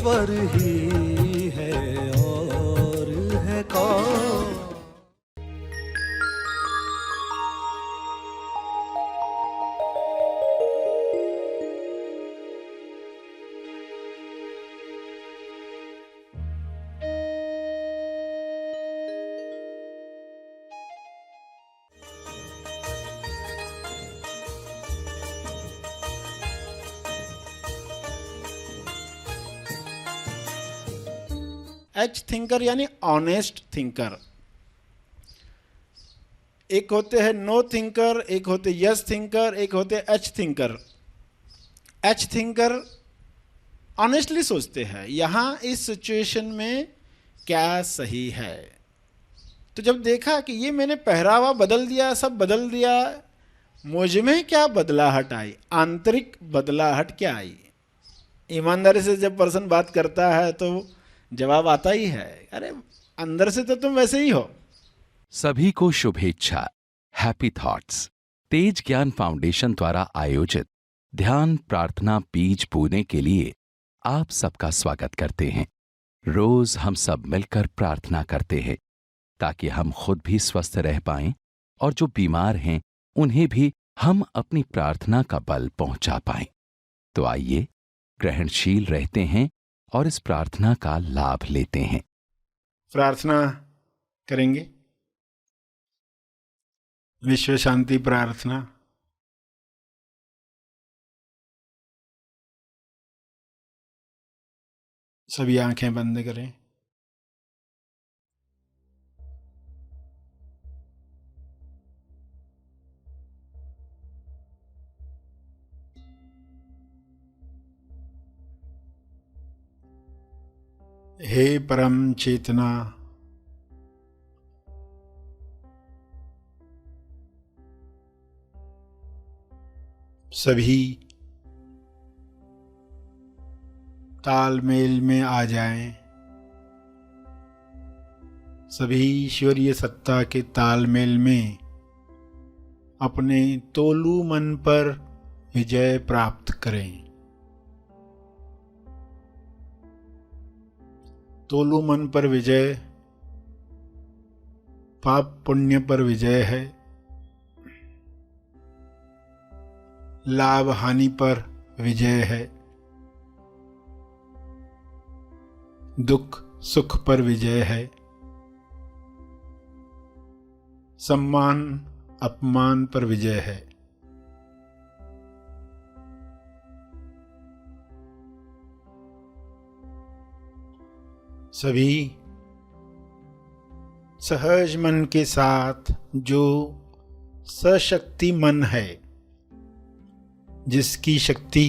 ईश्वर ही है और है कौन। एच थिंकर यानी ऑनेस्ट थिंकर। एक होते हैं नो थिंकर, एक होते यस थिंकर, एक होते H thinker. H thinker honestly सोचते हैं यहां इस सिचुएशन में क्या सही है। तो जब देखा कि ये मैंने पहरावा बदल दिया, सब बदल दिया, मुझ में क्या बदलाहट आई, आंतरिक बदलाहट क्या आई। ईमानदारी से जब पर्सन बात करता है तो जवाब आता ही है, अरे अंदर से तो तुम वैसे ही हो। सभी को शुभेच्छा। हैप्पी थॉट्स तेज ज्ञान फाउंडेशन द्वारा आयोजित ध्यान प्रार्थना बीज बोने के लिए आप सबका स्वागत करते हैं। रोज हम सब मिलकर प्रार्थना करते हैं ताकि हम खुद भी स्वस्थ रह पाएं और जो बीमार हैं उन्हें भी हम अपनी प्रार्थना का बल पहुंचा पाएं। तो आइए ग्रहणशील रहते हैं और इस प्रार्थना का लाभ लेते हैं। प्रार्थना करेंगे। विश्व शांति प्रार्थना। सभी आंखें बंद करें। हे परम चेतना, सभी तालमेल में आ जाएं। सभी ईश्वरीय सत्ता के तालमेल में अपने तोलू मन पर विजय प्राप्त करें। तोलू मन पर विजय पाप पुण्य पर विजय है, लाभ हानि पर विजय है, दुख सुख पर विजय है, सम्मान अपमान पर विजय है। सभी सहज मन के साथ जो सशक्ति मन है, जिसकी शक्ति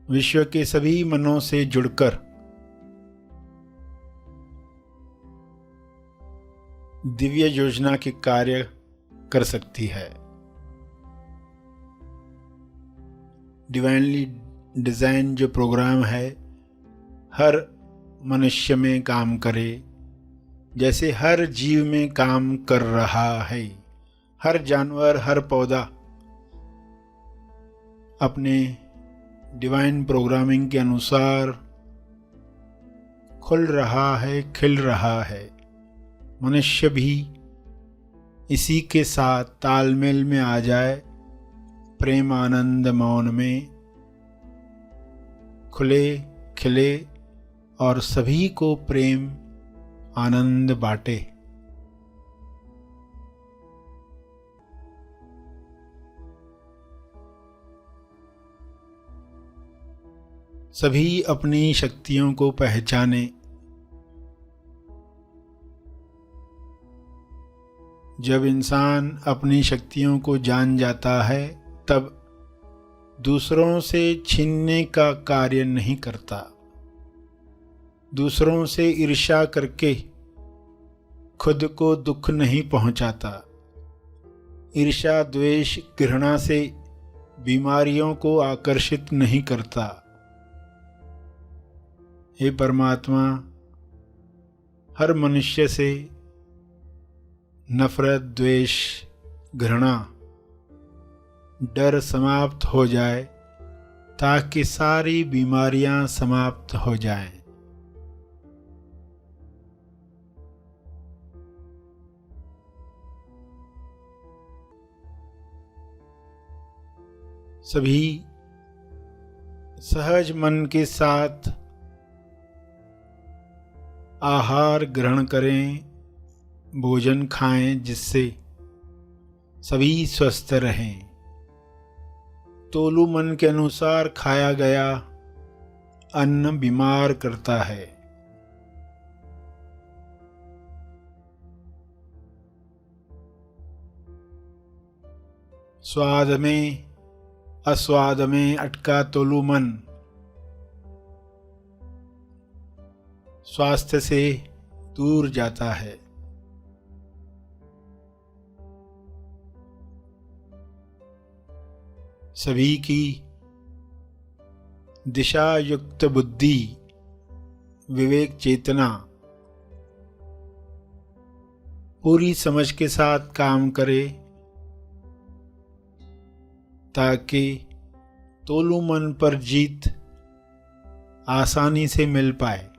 विश्व के सभी मनों से जुड़कर दिव्य योजना के कार्य कर सकती है, डिवाइनली डिजाइन जो प्रोग्राम है हर मनुष्य में काम करे, जैसे हर जीव में काम कर रहा है। हर जानवर, हर पौधा अपने डिवाइन प्रोग्रामिंग के अनुसार खुल रहा है, खिल रहा है। मनुष्य भी इसी के साथ तालमेल में आ जाए, प्रेम आनंद मौन में खुले खिले और सभी को प्रेम आनंद बांटे। सभी अपनी शक्तियों को पहचाने। जब इंसान अपनी शक्तियों को जान जाता है तब दूसरों से छीनने का कार्य नहीं करता, दूसरों से ईर्ष्या करके खुद को दुख नहीं पहुंचाता, ईर्ष्या द्वेष घृणा से बीमारियों को आकर्षित नहीं करता। हे परमात्मा, हर मनुष्य से नफरत, द्वेष, घृणा, डर समाप्त हो जाए ताकि सारी बीमारियां समाप्त हो जाएं। सभी सहज मन के साथ आहार ग्रहण करें, भोजन खाएं, जिससे सभी स्वस्थ रहें। तोलू मन के अनुसार खाया गया अन्न बीमार करता है। स्वाद में अस्वाद में अटका तोलू मन स्वास्थ्य से दूर जाता है। सभी की दिशा युक्त बुद्धि, विवेक चेतना पूरी समझ के साथ काम करे, ताकि तोलू मन पर जीत आसानी से मिल पाए।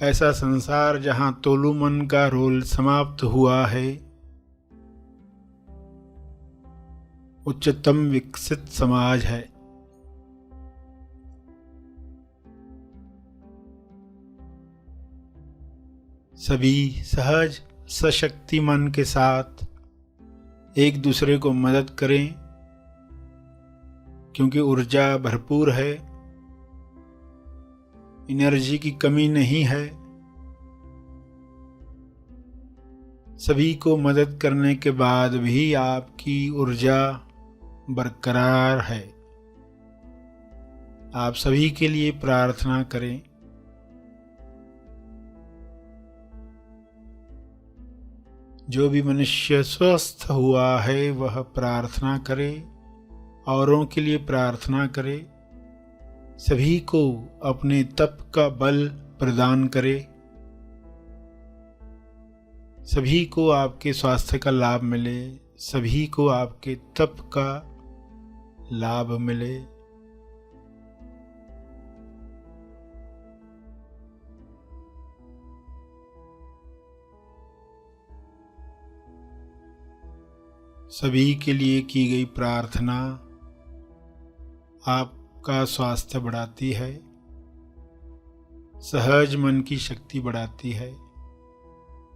ऐसा संसार जहां तोलू मन का रोल समाप्त हुआ है, उच्चतम विकसित समाज है। सभी सहज सशक्ति मन के साथ एक दूसरे को मदद करें, क्योंकि ऊर्जा भरपूर है, एनर्जी की कमी नहीं है। सभी को मदद करने के बाद भी आपकी ऊर्जा बरकरार है। आप सभी के लिए प्रार्थना करें। जो भी मनुष्य स्वस्थ हुआ है वह प्रार्थना करे, औरों के लिए प्रार्थना करे, सभी को अपने तप का बल प्रदान करे, सभी को आपके स्वास्थ्य का लाभ मिले, सभी को आपके तप का लाभ मिले। सभी के लिए की गई प्रार्थना आपका स्वास्थ्य बढ़ाती है, सहज मन की शक्ति बढ़ाती है,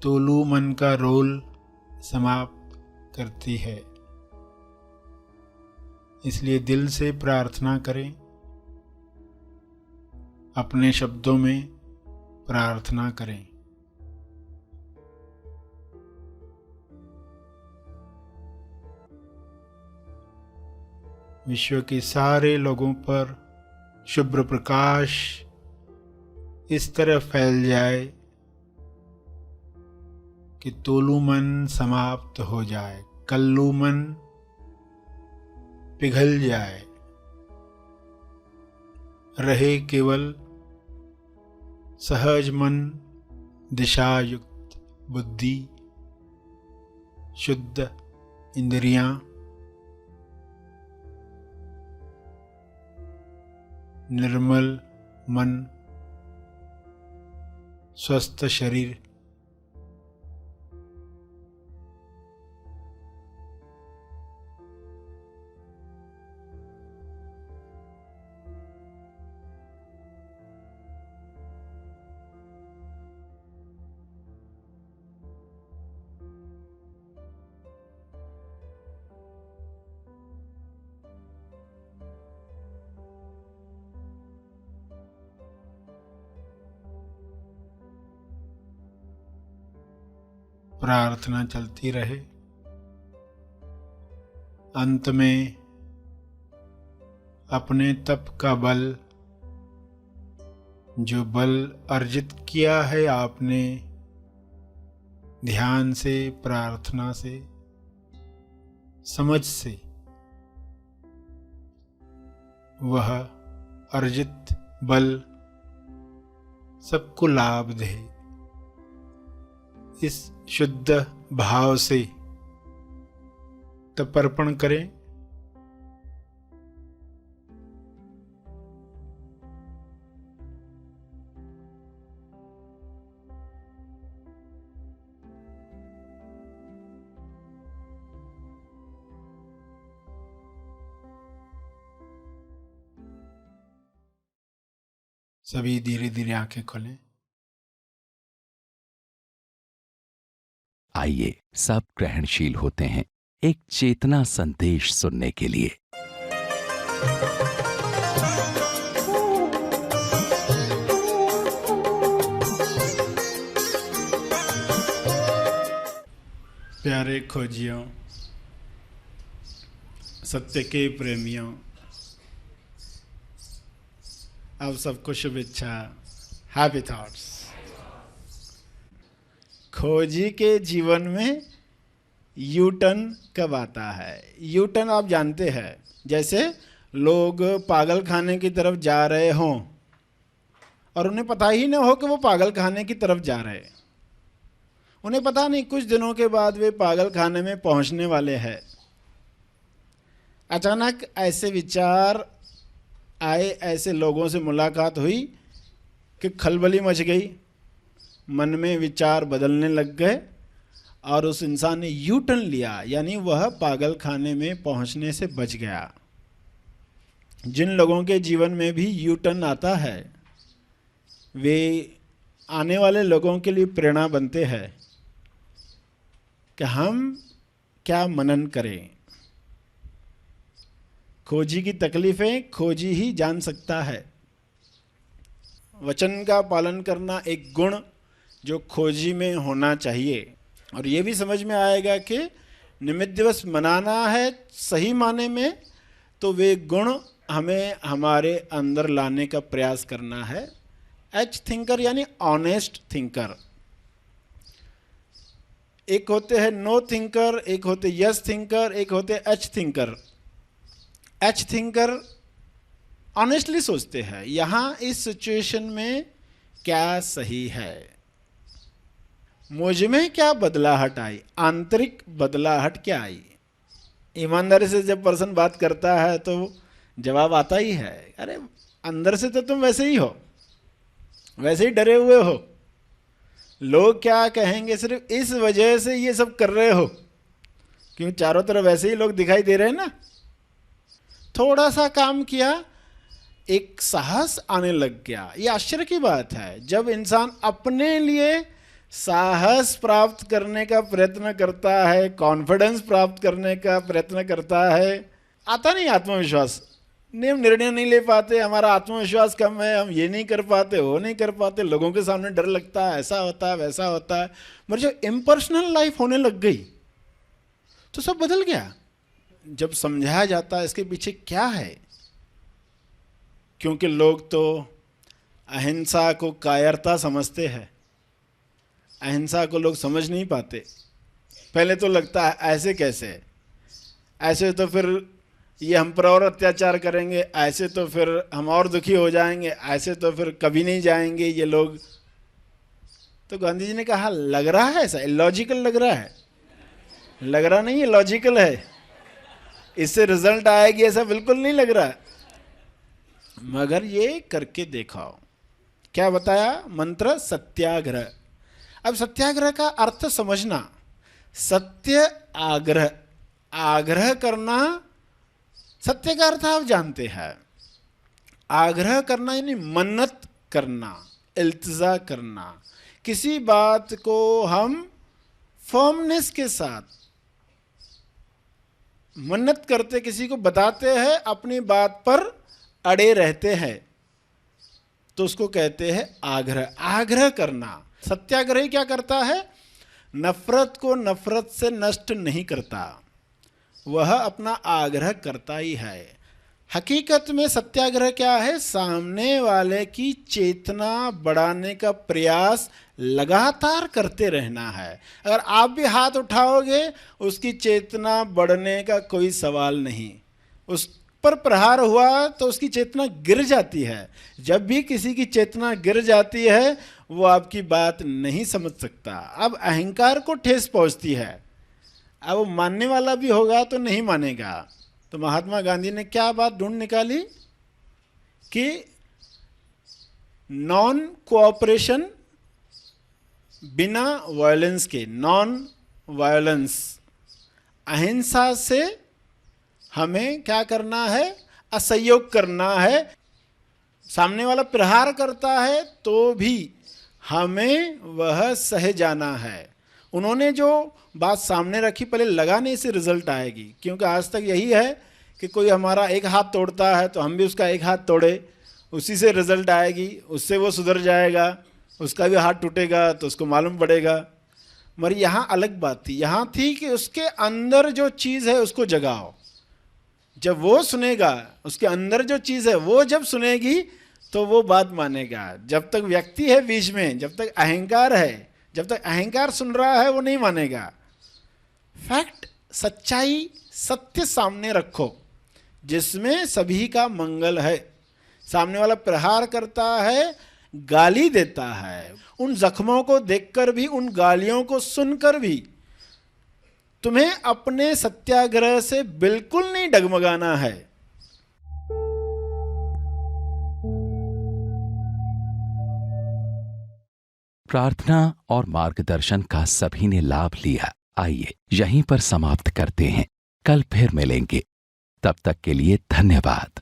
तोलू मन का रोल समाप्त करती है। इसलिए दिल से प्रार्थना करें, अपने शब्दों में प्रार्थना करें। विश्व के सारे लोगों पर शुभ्र प्रकाश इस तरह फैल जाए कि तोलू मन समाप्त हो जाए, कल्लू मन पिघल जाए, रहे केवल सहज मन, दिशायुक्त बुद्धि, शुद्ध इंद्रियां, निर्मल मन, स्वस्थ शरीर। प्रार्थना चलती रहे। अंत में अपने तप का बल, जो बल अर्जित किया है आपने ध्यान से, प्रार्थना से, समझ से, वह अर्जित बल सबको लाभ दे, इस शुद्ध भाव से तर्पण करें। सभी धीरे धीरे आंखें खोलें। आइए सब ग्रहणशील होते हैं एक चेतना संदेश सुनने के लिए। प्यारे खोजियों, सत्य के प्रेमियों, आप सबको शुभेच्छा, हैप्पी थॉट्स। खोजी के जीवन में यू टर्न कब आता है? यू टर्न आप जानते हैं, जैसे लोग पागल खाने की तरफ जा रहे हों और उन्हें पता ही ना हो कि वो पागल खाने की तरफ जा रहे हैं। उन्हें पता नहीं कुछ दिनों के बाद वे पागल खाने में पहुंचने वाले हैं। अचानक ऐसे विचार आए, ऐसे लोगों से मुलाकात हुई कि खलबली मच गई, मन में विचार बदलने लग गए और उस इंसान ने यू टर्न लिया, यानी वह पागल खाने में पहुंचने से बच गया। जिन लोगों के जीवन में भी यू टर्न आता है वे आने वाले लोगों के लिए प्रेरणा बनते हैं कि हम क्या मनन करें। खोजी की तकलीफें खोजी ही जान सकता है। वचन का पालन करना एक गुण जो खोजी में होना चाहिए, और ये भी समझ में आएगा कि निमित्त दिवस मनाना है सही माने में, तो वे गुण हमें हमारे अंदर लाने का प्रयास करना है। एच थिंकर यानी ऑनेस्ट थिंकर। एक होते हैं नो थिंकर, एक होते यस थिंकर, एक होते H thinker. H thinker honestly सोचते हैं यहाँ इस सिचुएशन में क्या सही है, मुझ में क्या बदलाहट आई, आंतरिक बदलाहट क्या आई। ईमानदारी से जब पर्सन बात करता है तो जवाब आता ही है, अरे अंदर से तो तुम वैसे ही हो, वैसे ही डरे हुए हो, लोग क्या कहेंगे सिर्फ इस वजह से ये सब कर रहे हो, क्यों चारों तरफ वैसे ही लोग दिखाई दे रहे हैं ना। थोड़ा सा काम किया, एक साहस आने लग गया। ये आश्चर्य की बात है, जब इंसान अपने लिए साहस प्राप्त करने का प्रयत्न करता है, कॉन्फिडेंस प्राप्त करने का प्रयत्न करता है, आता नहीं आत्मविश्वास। नियम निर्णय नहीं ले पाते, हमारा आत्मविश्वास कम है, हम ये नहीं कर पाते, वो नहीं कर पाते, लोगों के सामने डर लगता है, ऐसा होता है वैसा होता है। मगर जब इम्पर्सनल लाइफ होने लग गई तो सब बदल गया। जब समझाया जाता है इसके पीछे क्या है, क्योंकि लोग तो अहिंसा को कायरता समझते हैं, अहिंसा को लोग समझ नहीं पाते। पहले तो लगता है ऐसे कैसे, ऐसे तो फिर ये हम पर और अत्याचार करेंगे, ऐसे तो फिर हम और दुखी हो जाएंगे, ऐसे तो फिर कभी नहीं जाएंगे ये लोग। तो गांधी जी ने कहा लग रहा है ऐसा, इलॉजिकल लग रहा है, लग रहा नहीं है, लॉजिकल है, इससे रिजल्ट आएगी ऐसा बिल्कुल नहीं लग रहा है। मगर ये करके दिखाओ। क्या बताया मंत्र? सत्याग्रह। अब सत्याग्रह का अर्थ समझना। सत्य आग्रह, आग्रह करना, सत्य का अर्थ आप जानते हैं। आग्रह करना यानी मन्नत करना, इल्तिजा करना। किसी बात को हम फर्मनेस के साथ मन्नत करते, किसी को बताते हैं, अपनी बात पर अड़े रहते हैं, तो उसको कहते हैं आग्रह। आग्रह करना। सत्याग्रही क्या करता है? नफरत को नफरत से नष्ट नहीं करता, वह अपना आग्रह करता ही है। हकीकत में सत्याग्रह क्या है? सामने वाले की चेतना बढ़ाने का प्रयास लगातार करते रहना है। अगर आप भी हाथ उठाओगे उसकी चेतना बढ़ने का कोई सवाल नहीं, पर प्रहार हुआ तो उसकी चेतना गिर जाती है। जब भी किसी की चेतना गिर जाती है वो आपकी बात नहीं समझ सकता। अब अहंकार को ठेस पहुंचती है, अब वो मानने वाला भी होगा तो नहीं मानेगा। तो महात्मा गांधी ने क्या बात ढूंढ निकाली कि नॉन कोऑपरेशन, बिना वायलेंस के, नॉन वायलेंस, अहिंसा से हमें क्या करना है, असहयोग करना है। सामने वाला प्रहार करता है तो भी हमें वह सह जाना है। उन्होंने जो बात सामने रखी, पहले लगाने से रिजल्ट आएगी, क्योंकि आज तक यही है कि कोई हमारा एक हाथ तोड़ता है तो हम भी उसका एक हाथ तोड़े, उसी से रिजल्ट आएगी, उससे वो सुधर जाएगा, उसका भी हाथ टूटेगा तो उसको मालूम पड़ेगा। मगर यहाँ अलग बात थी, यहाँ थी कि उसके अंदर जो चीज़ है उसको जगाओ। जब वो सुनेगा, उसके अंदर जो चीज़ है वो जब सुनेगी तो वो बात मानेगा। जब तक व्यक्ति है बीच में, जब तक अहंकार है, जब तक अहंकार सुन रहा है वो नहीं मानेगा। फैक्ट, सच्चाई, सत्य सामने रखो जिसमें सभी का मंगल है। सामने वाला प्रहार करता है, गाली देता है, उन जख्मों को देखकर भी, उन गालियों को सुनकर भी तुम्हें अपने सत्याग्रह से बिल्कुल नहीं डगमगाना है। प्रार्थना और मार्गदर्शन का सभी ने लाभ लिया। आइए यहीं पर समाप्त करते हैं, कल फिर मिलेंगे। तब तक के लिए धन्यवाद।